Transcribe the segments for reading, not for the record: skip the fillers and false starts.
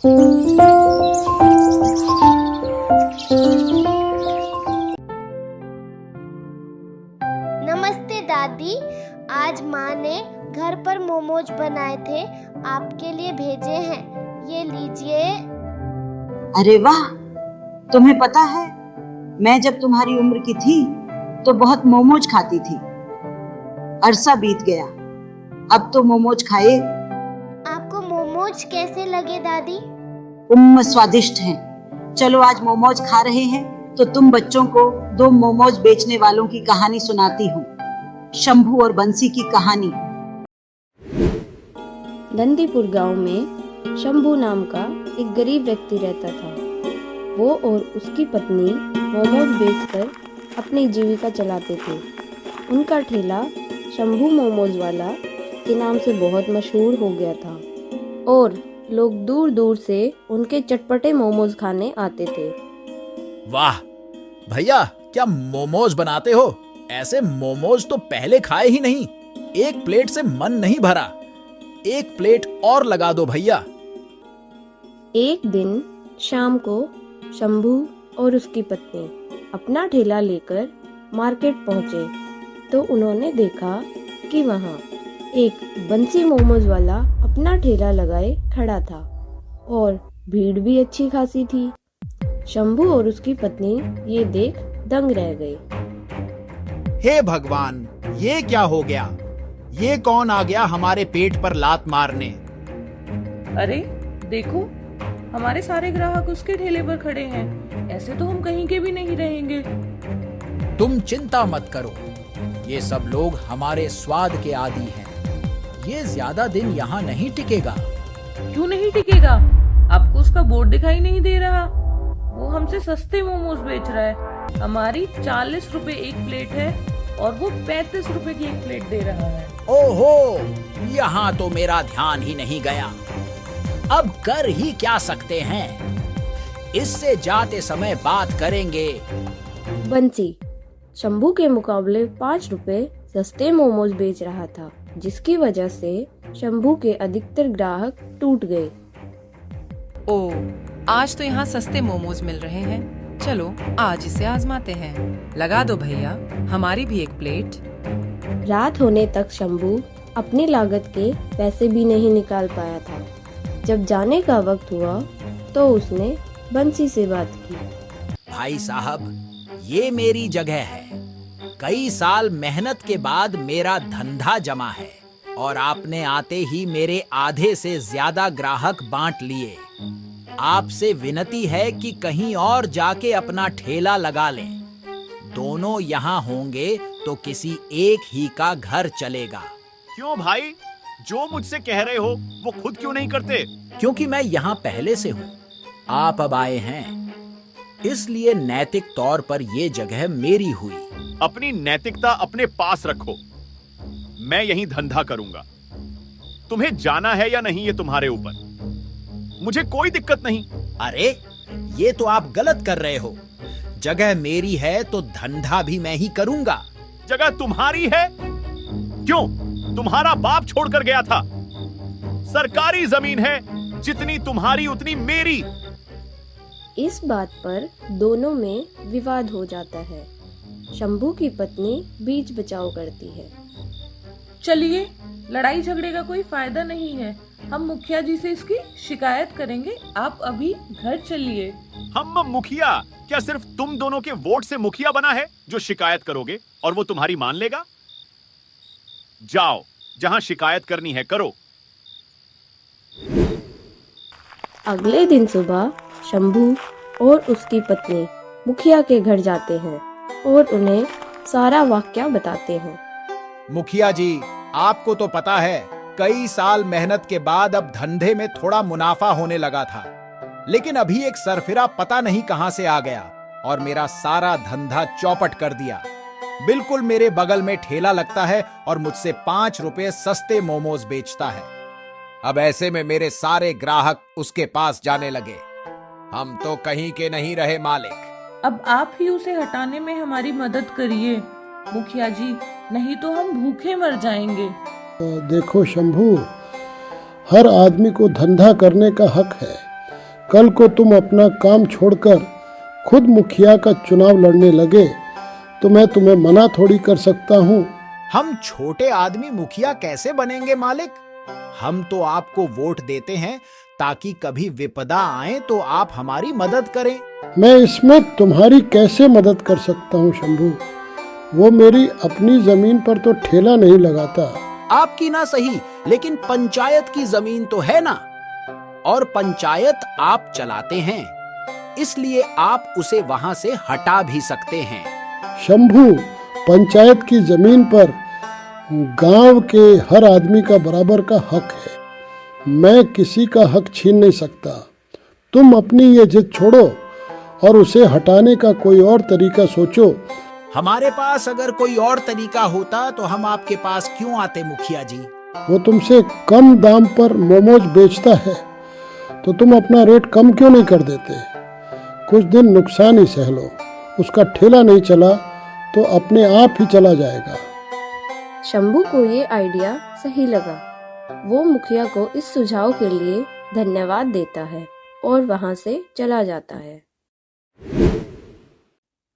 नमस्ते दादी, आज माँ ने घर पर मोमोज बनाए थे, आपके लिए भेजे हैं, ये लीजिए। अरे वाह, तुम्हें पता है मैं जब तुम्हारी उम्र की थी तो बहुत मोमोज खाती थी। अरसा बीत गया, अब तो मोमोज खाए। आपको मोमोज कैसे लगे दादी? स्वादिष्ट हैं। चलो आज मोमोज खा रहे हैं तो तुम बच्चों को 2 मोमोज बेचने वालों की कहानी सुनाती हूँ, शंभू और बंसी की कहानी। नंदीपुर गांव में शंभू नाम का एक गरीब व्यक्ति रहता था। वो और उसकी पत्नी मोमोज बेचकर अपनी जीविका चलाते थे। उनका ठेला शंभू मोमोज वाला के नाम से बहुत मशहूर हो गया था और लोग दूर दूर से उनके चटपटे मोमोज खाने आते थे। वाह भैया, क्या मोमोज बनाते हो? ऐसे मोमोज तो पहले खाए ही नहीं। एक प्लेट से मन नहीं भरा, एक प्लेट और लगा दो भैया। एक दिन शाम को शंभू और उसकी पत्नी अपना ठेला लेकर मार्केट पहुंचे तो उन्होंने देखा कि वहां एक बंसी मोमोज वाला अपना ठेला लगाए खड़ा था और भीड़ भी अच्छी खासी थी। शंभू और उसकी पत्नी ये देख दंग रह गए। हे भगवान, ये क्या हो गया? ये कौन आ गया हमारे पेट पर लात मारने? अरे देखो, हमारे सारे ग्राहक उसके ठेले पर खड़े हैं। ऐसे तो हम कहीं के भी नहीं रहेंगे। तुम चिंता मत करो, ये सब लोग हमारे स्वाद के आदी हैं। ये ज्यादा दिन यहाँ नहीं टिकेगा। क्यों नहीं टिकेगा? आपको उसका बोर्ड दिखाई नहीं दे रहा? वो हमसे सस्ते मोमोज बेच रहा है। हमारी 40 रुपए एक प्लेट है और वो 35 रुपए की एक प्लेट दे रहा है। ओहो, यहाँ तो मेरा ध्यान ही नहीं गया। अब कर ही क्या सकते हैं? इससे जाते समय बात करेंगे। बंसी शंभू के मुकाबले 5 रुपए सस्ते मोमोज बेच रहा था, जिसकी वजह से शंभू के अधिकतर ग्राहक टूट गए। ओह, आज तो यहाँ सस्ते मोमोज मिल रहे हैं। चलो आज इसे आजमाते हैं। लगा दो भैया, हमारी भी एक प्लेट। रात होने तक शंभू अपनी लागत के पैसे भी नहीं निकाल पाया था। जब जाने का वक्त हुआ तो उसने बंसी से बात की। भाई साहब, ये मेरी जगह है। कई साल मेहनत के बाद मेरा धंधा जमा है और आपने आते ही मेरे आधे से ज्यादा ग्राहक बांट लिए। आपसे विनती है कि कहीं और जाके अपना ठेला लगा लें। दोनों यहाँ होंगे तो किसी एक ही का घर चलेगा। क्यों भाई, जो मुझसे कह रहे हो वो खुद क्यों नहीं करते? क्योंकि मैं यहाँ पहले से हूँ, आप अब आए हैं, इसलिए नैतिक तौर पर ये जगह मेरी हुई। अपनी नैतिकता अपने पास रखो। मैं यहीं धंधा करूंगा। तुम्हें जाना है या नहीं ये तुम्हारे ऊपर, मुझे कोई दिक्कत नहीं। अरे ये तो आप गलत कर रहे हो। जगह मेरी है तो धंधा भी मैं ही करूंगा। जगह तुम्हारी है? क्यों? तुम्हारा बाप छोड़कर गया था। सरकारी जमीन है, जितनी तुम्हारी उतनी मेरी। इस बात पर दोनों में विवाद हो जाता है। शंभू की पत्नी बीच बचाव करती है। चलिए, लड़ाई झगड़े का कोई फायदा नहीं है। हम मुखिया जी से इसकी शिकायत करेंगे। आप अभी घर चलिए। हम मुखिया? क्या सिर्फ तुम दोनों के वोट से मुखिया बना है जो शिकायत करोगे और वो तुम्हारी मान लेगा? जाओ, जहां शिकायत करनी है करो। अगले दिन सुबह शंभू और उसकी पत्नी मुखिया के घर जाते हैं और उन्हें सारा वाकया बताते हैं। मुखिया जी, आपको तो पता है, कई साल मेहनत के बाद अब धंधे में थोड़ा मुनाफा होने लगा था, लेकिन अभी एक सरफिरा पता नहीं कहां से आ गया और मेरा सारा धंधा चौपट कर दिया। बिल्कुल मेरे बगल में ठेला लगता है और मुझसे 5 रुपए सस्ते मोमोज बेचता है। अब ऐसे में मेरे सारे ग्राहक उसके पास जाने लगे। हम तो कहीं के नहीं रहे मालिक। अब आप ही उसे हटाने में हमारी मदद करिए मुखिया जी, नहीं तो हम भूखे मर जाएंगे। देखो शंभू, हर आदमी को धंधा करने का हक है, कल को तुम अपना काम छोड़कर खुद मुखिया का चुनाव लड़ने लगे तो मैं तुम्हें मना थोड़ी कर सकता हूँ। हम छोटे आदमी मुखिया कैसे बनेंगे मालिक? हम तो आपको वोट देते हैं ताकि कभी विपदा आए तो आप हमारी मदद करें। मैं इसमें तुम्हारी कैसे मदद कर सकता हूँ शंभू? वो मेरी अपनी जमीन पर तो ठेला नहीं लगाता। आपकी ना सही, लेकिन पंचायत की जमीन तो है ना, और पंचायत आप चलाते हैं, इसलिए आप उसे वहां से हटा भी सकते हैं। शंभू, पंचायत की जमीन पर गांव के हर आदमी का बराबर का हक है। मैं किसी का हक छीन नहीं सकता। तुम अपनी ये जिद छोड़ो और उसे हटाने का कोई और तरीका सोचो। हमारे पास अगर कोई और तरीका होता तो हम आपके पास क्यों आते मुखिया जी? वो तुमसे कम दाम पर मोमोज बेचता है तो तुम अपना रेट कम क्यों नहीं कर देते? कुछ दिन नुकसान ही सह लो, उसका ठेला नहीं चला तो अपने आप ही चला जाएगा। शंभू को ये आइडिया सही लगा। वो मुखिया को इस सुझाव के लिए धन्यवाद देता है और वहां से चला जाता है।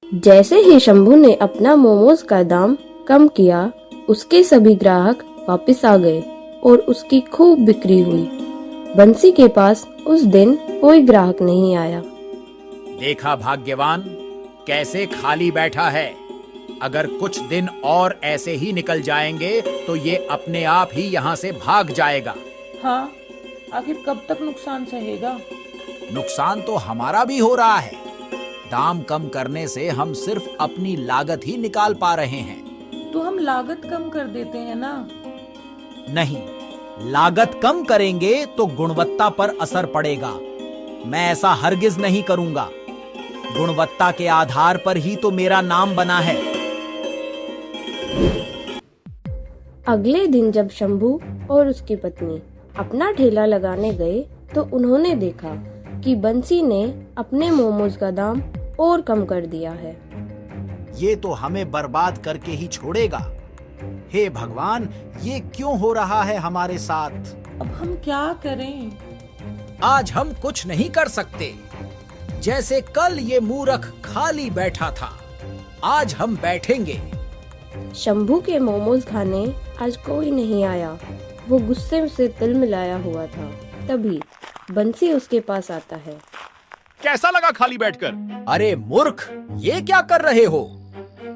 जैसे ही शंभू ने अपना मोमोज का दाम कम किया, उसके सभी ग्राहक वापस आ गए और उसकी खूब बिक्री हुई। बंसी के पास उस दिन कोई ग्राहक नहीं आया। देखा भाग्यवान, कैसे खाली बैठा है। अगर कुछ दिन और ऐसे ही निकल जाएंगे तो ये अपने आप ही यहाँ से भाग जाएगा। हाँ, आखिर कब तक नुकसान सहेगा? नुकसान तो हमारा भी हो रहा है। दाम कम करने से हम सिर्फ अपनी लागत ही निकाल पा रहे हैं। तो हम लागत कम कर देते हैं ना? नहीं, लागत कम करेंगे तो गुणवत्ता पर असर पड़ेगा। मैं ऐसा हरगिज नहीं करूंगा। गुणवत्ता के आधार पर ही तो मेरा नाम बना है। अगले दिन जब शंभू और उसकी पत्नी अपना ठेला लगाने गए तो उन्होंने देखा कि बंसी ने अपने मोमोज का दाम और कम कर दिया है। ये तो हमें बर्बाद करके ही छोड़ेगा। हे भगवान, ये क्यों हो रहा है हमारे साथ? अब हम क्या करें? आज हम कुछ नहीं कर सकते। जैसे कल ये मूर्ख खाली बैठा था, आज हम बैठेंगे। शंभू के मोमोज खाने आज कोई नहीं आया। वो गुस्से से तिलमिलाया हुआ था। तभी बंसी उसके पास आता है। कैसा लगा खाली बैठकर? अरे मूर्ख, ये क्या कर रहे हो?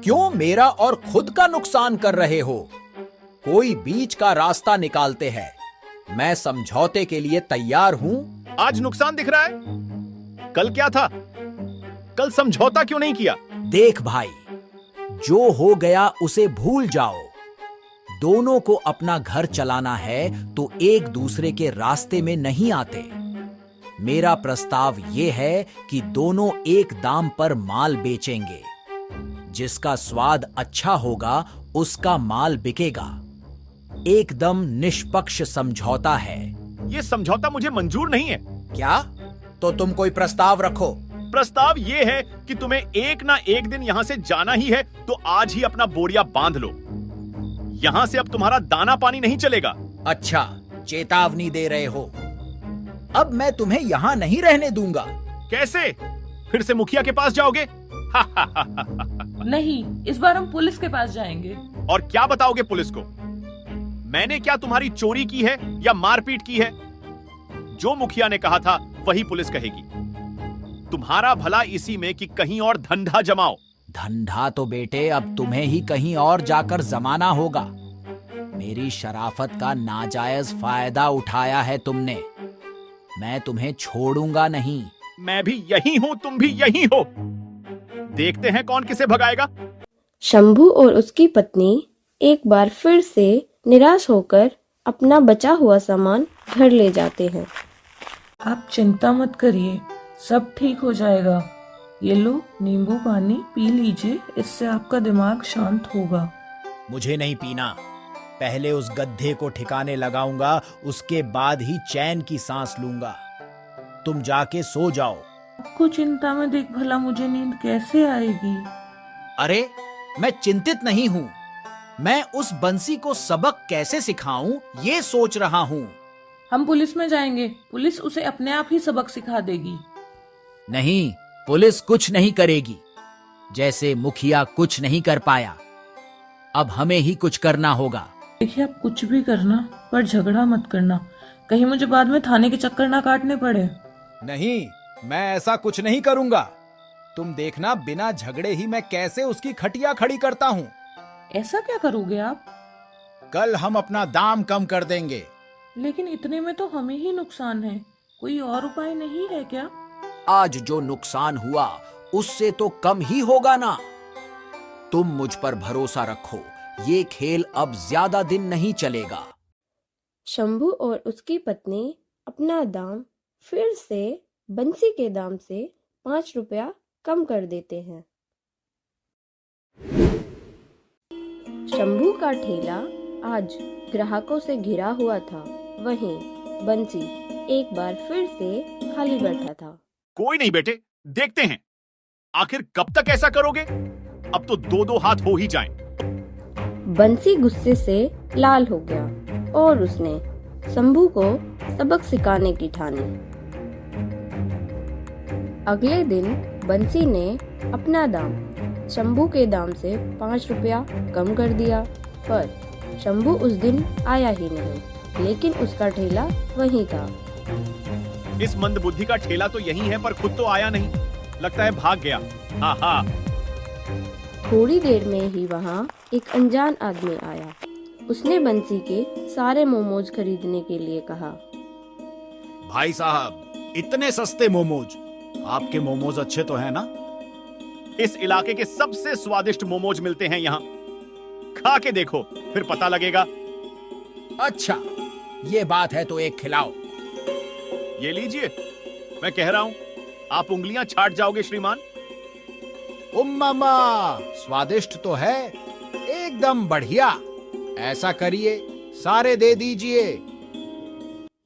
क्यों मेरा और खुद का नुकसान कर रहे हो? कोई बीच का रास्ता निकालते हैं। मैं समझौते के लिए तैयार हूँ। आज नुकसान दिख रहा है, कल क्या था? कल समझौता क्यों नहीं किया? देख भाई, जो हो गया उसे भूल जाओ। दोनों को अपना घर चलाना है तो एक दूसरे के रास्ते में नहीं आते। मेरा प्रस्ताव ये है कि दोनों एक दाम पर माल बेचेंगे। जिसका स्वाद अच्छा होगा उसका माल बिकेगा। एकदम निष्पक्ष समझौता है। ये समझौता मुझे मंजूर नहीं है। क्या? तो तुम कोई प्रस्ताव रखो। प्रस्ताव ये है कि तुम्हें एक ना एक दिन यहाँ से जाना ही है, तो आज ही अपना बोरिया बांध लो। यहाँ से अब तुम्हारा दाना पानी नहीं चलेगा। अच्छा, चेतावनी दे रहे हो। अब मैं तुम्हें यहाँ नहीं रहने दूंगा। कैसे? फिर से मुखिया के पास जाओगे? नहीं, इस बार हम पुलिस के पास जाएंगे। और क्या बताओगे पुलिस को? मैंने क्या तुम्हारी चोरी की है या मारपीट की है? जो मुखिया ने कहा था वही पुलिस कहेगी। तुम्हारा भला इसी में कि कहीं और धंधा जमाओ। धंधा तो बेटे अब तुम्हें ही कहीं और जाकर जमाना होगा। मेरी शराफत का नाजायज फायदा उठाया है तुमने। मैं तुम्हें छोड़ूंगा नहीं। मैं भी यही हूँ, तुम भी यही हो। देखते हैं कौन किसे भगाएगा। शंभू और उसकी पत्नी एक बार फिर से निराश होकर अपना बचा हुआ सामान घर ले जाते हैं। आप चिंता मत करिए, सब ठीक हो जाएगा। ये लो, नींबू पानी पी लीजिए, इससे आपका दिमाग शांत होगा। मुझे नहीं पीना। पहले उस गड्ढे को ठिकाने लगाऊंगा, उसके बाद ही चैन की सांस लूंगा। तुम जाके सो जाओ। आपको चिंता में देख भला मुझे नींद कैसे आएगी? अरे, मैं चिंतित नहीं हूँ। मैं उस बंसी को सबक कैसे सिखाऊं ये सोच रहा हूँ। हम पुलिस में जाएंगे, पुलिस उसे अपने आप ही सबक सिखा देगी। नहीं, पुलिस कुछ नहीं करेगी। जैसे मुखिया कुछ नहीं कर पाया, अब हमें ही कुछ करना होगा। देखिए, आप कुछ भी करना पर झगड़ा मत करना, कहीं मुझे बाद में थाने के चक्कर ना काटने पड़े। नहीं, मैं ऐसा कुछ नहीं करूंगा। तुम देखना, बिना झगड़े ही मैं कैसे उसकी खटिया खड़ी करता हूँ। ऐसा क्या करोगे आप? कल हम अपना दाम कम कर देंगे। लेकिन इतने में तो हमें ही नुकसान है, कोई और उपाय नहीं है क्या? आज जो नुकसान हुआ उससे तो कम ही होगा ना। तुम मुझ पर भरोसा रखो, ये खेल अब ज्यादा दिन नहीं चलेगा। शंभू और उसकी पत्नी अपना दाम फिर से बंसी के दाम से 5 रुपया कम कर देते हैं। शंभू का ठेला आज ग्राहकों से घिरा हुआ था। वहीं बंसी एक बार फिर से खाली बैठा था। कोई नहीं बेटे, देखते हैं आखिर कब तक ऐसा करोगे। अब तो 2-2 हाथ हो ही जाएं। बंसी गुस्से से लाल हो गया और उसने शंभू को सबक सिखाने की ठानी। अगले दिन बंसी ने अपना दाम शंभू के दाम से 5 रुपया कम कर दिया, पर शंभू उस दिन आया ही नहीं, लेकिन उसका ठेला वहीं था। इस मंदबुद्धि का ठेला तो यही है, पर खुद तो आया नहीं, लगता है भाग गया। हाँ हाँ। थोड़ी देर में ही वहाँ एक अनजान आदमी आया। उसने बंसी के सारे मोमोज खरीदने के लिए कहा। भाई साहब, इतने सस्ते मोमोज, आपके मोमोज अच्छे तो हैं ना? इस इलाके के सबसे स्वादिष्ट मोमोज मिलते हैं यहाँ, खा के देखो फिर पता लगेगा। अच्छा, ये बात है तो एक खिलाओ। ये लीजिए, मैं कह रहा हूँ आप उंगलियां छाट जाओगे श्रीमान। मामा, स्वादिष्ट तो है, एकदम बढ़िया। ऐसा करिए, सारे दे दीजिए।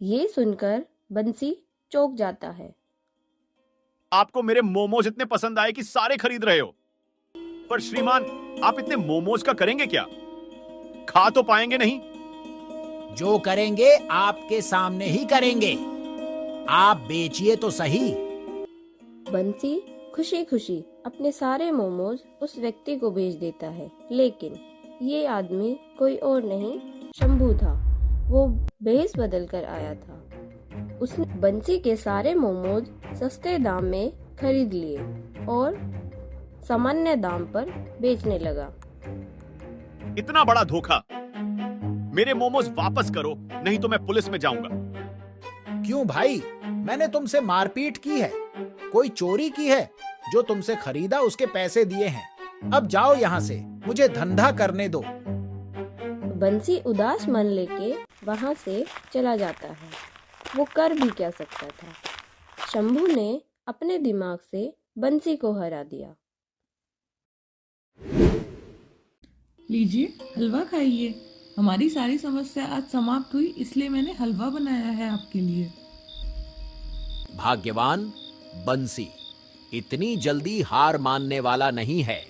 ये सुनकर बंसी चौंक जाता है। आपको मेरे मोमोज इतने पसंद आए कि सारे खरीद रहे हो, पर श्रीमान आप इतने मोमोज का करेंगे क्या? खा तो पाएंगे नहीं। जो करेंगे आपके सामने ही करेंगे, आप बेचिए तो सही। बंसी खुशी खुशी अपने सारे मोमोज उस व्यक्ति को भेज देता है, लेकिन ये आदमी कोई और नहीं, शंभू था। वो भेष बदल कर आया था। उसने बंसी के सारे मोमोज सस्ते दाम में खरीद लिए और सामान्य दाम पर बेचने लगा। इतना बड़ा धोखा! मेरे मोमोज वापस करो, नहीं तो मैं पुलिस में जाऊंगा। क्यों भाई, मैंने तुमसे मारपीट की है, कोई चोरी की है? जो तुमसे खरीदा उसके पैसे दिए हैं। अब जाओ यहाँ से, मुझे धंधा करने दो। बंसी उदास मन लेके वहाँ से चला जाता है। वो कर भी क्या सकता था। शंभू ने अपने दिमाग से बंसी को हरा दिया। लीजिए, हलवा खाइए। हमारी सारी समस्या आज समाप्त हुई, इसलिए मैंने हलवा बनाया है आपके लिए। भाग्यवान बंसी इतनी जल्दी हार मानने वाला नहीं है।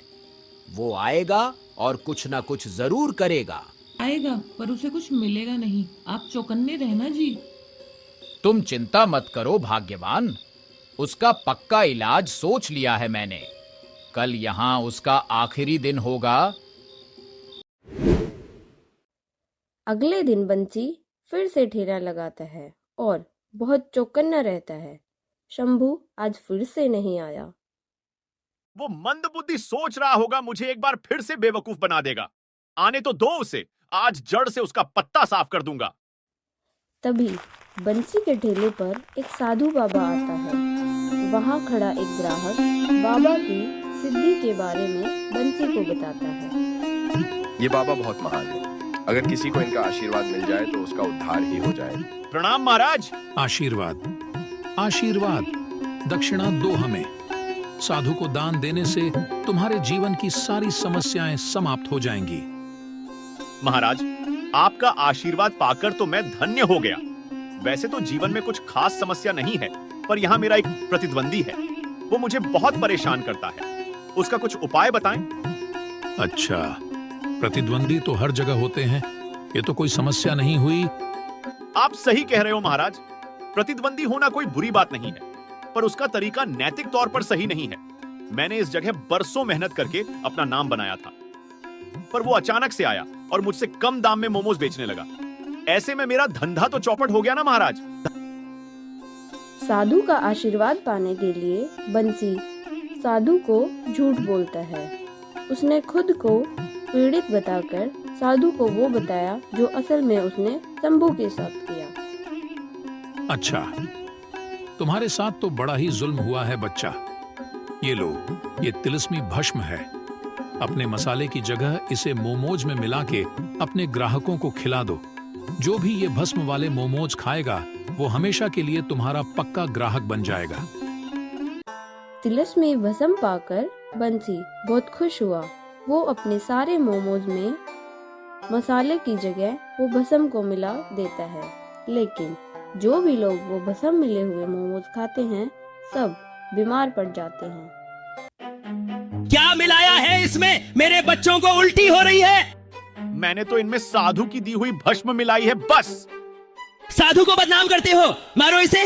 वो आएगा और कुछ ना कुछ जरूर करेगा। आएगा, पर उसे कुछ मिलेगा नहीं। आप चौकन्ने रहना जी। तुम चिंता मत करो भाग्यवान, उसका पक्का इलाज सोच लिया है मैंने। कल यहाँ उसका आखिरी दिन होगा। अगले दिन बंसी फिर से ठेला लगाता है और बहुत चौकन्ना रहता है। शंभू आज फिर से नहीं आया। वो मंदबुद्धि सोच रहा होगा मुझे एक बार फिर से बेवकूफ बना देगा। आने तो दो उसे, आज जड़ से उसका पत्ता साफ कर दूंगा। तभी बंसी के ठेले पर एक साधु बाबा आता है। वहाँ खड़ा एक ग्राहक बाबा की सिद्धि के बारे में बंसी को बताता है। ये बाबा बहुत महान है, अगर किसी को इनका आशीर्वाद मिल जाए तो उसका उद्धार ही हो जाए। प्रणाम महाराज। आशीर्वाद, आशीर्वाद, दक्षिणा दो हमें। साधु को दान देने से तुम्हारे जीवन की सारी समस्याएं समाप्त हो जाएंगी। महाराज, आपका आशीर्वाद पाकर तो मैं धन्य हो गया। वैसे तो जीवन में कुछ खास समस्या नहीं है, पर यहाँ मेरा एक प्रतिद्वंदी है, वो मुझे बहुत परेशान करता है। उसका कुछ उपाय बताएं। अच्छा, प्रतिद्वंदी तो हर जगह होते हैं, ये तो कोई समस्या नहीं हुई। आप सही कह रहे हो महाराज, प्रतिद्वंदी होना कोई बुरी बात नहीं है, पर उसका तरीका नैतिक तौर पर सही नहीं है। मैंने इस जगह बरसों मेहनत करके अपना नाम बनाया था, पर वो अचानक से आया और मुझसे कम दाम में मोमोज बेचने लगा। ऐसे में मेरा धंधा तो चौपट हो गया ना महाराज। साधु का आशीर्वाद पाने के लिए बंसी साधु को झूठ बोलता है। उसने खुद को पीड़ित बताकर साधु को वो बताया जो असल में उसने शंभू के साथ किया। अच्छा, तुम्हारे साथ तो बड़ा ही जुल्म हुआ है बच्चा। ये लो, ये तिलिस्मी भस्म है। अपने मसाले की जगह इसे मोमोज में मिला के अपने ग्राहकों को खिला दो। जो भी ये भस्म वाले मोमोज खाएगा वो हमेशा के लिए तुम्हारा पक्का ग्राहक बन जाएगा। तिलिस्मी भस्म पाकर बंसी बहुत खुश हुआ। वो अपने सारे मोमोज में मसाले की जगह वो भस्म को मिला देता है, लेकिन जो भी लोग वो भस्म मिले हुए मोमोज खाते हैं सब बीमार पड़ जाते हैं। क्या मिलाया है इसमें? मेरे बच्चों को उल्टी हो रही है। मैंने तो इनमें साधु की दी हुई भस्म मिलाई है बस। साधु को बदनाम करते हो, मारो इसे।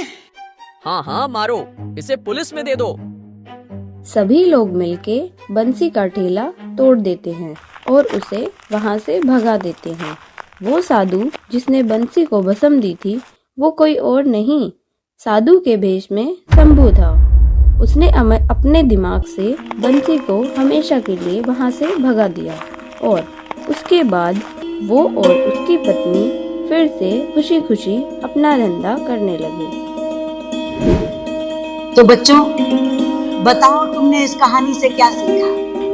हाँ हाँ मारो, इसे पुलिस में दे दो। सभी लोग मिलके बंसी का ठेला तोड़ देते हैं और उसे वहाँ से भगा देते हैं। वो साधु जिसने बंसी को भस्म दी थी वो कोई और नहीं, साधु के भेष में शंभू था। उसने अपने दिमाग से बंसी को हमेशा के लिए वहाँ से भगा दिया और उसके बाद वो और उसकी पत्नी फिर से खुशी खुशी अपना धंधा करने लगे। तो बच्चों, बताओ तुमने इस कहानी से क्या सीखा?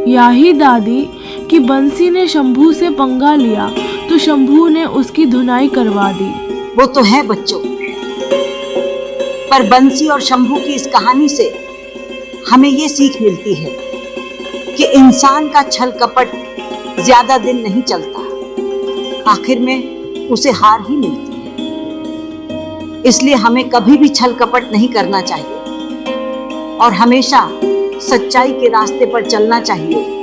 यही दादी कि बंसी ने शंभू से पंगा लिया तो शंभू ने उसकी धुनाई करवा दी। वो तो है बच्चों, पर बंसी और शंभू की इस कहानी से हमें ये सीख मिलती है कि इंसान का छल कपट ज्यादा दिन नहीं चलता, आखिर में उसे हार ही मिलती है। इसलिए हमें कभी भी छल कपट नहीं करना चाहिए और हमेशा सच्चाई के रास्ते पर चलना चाहिए।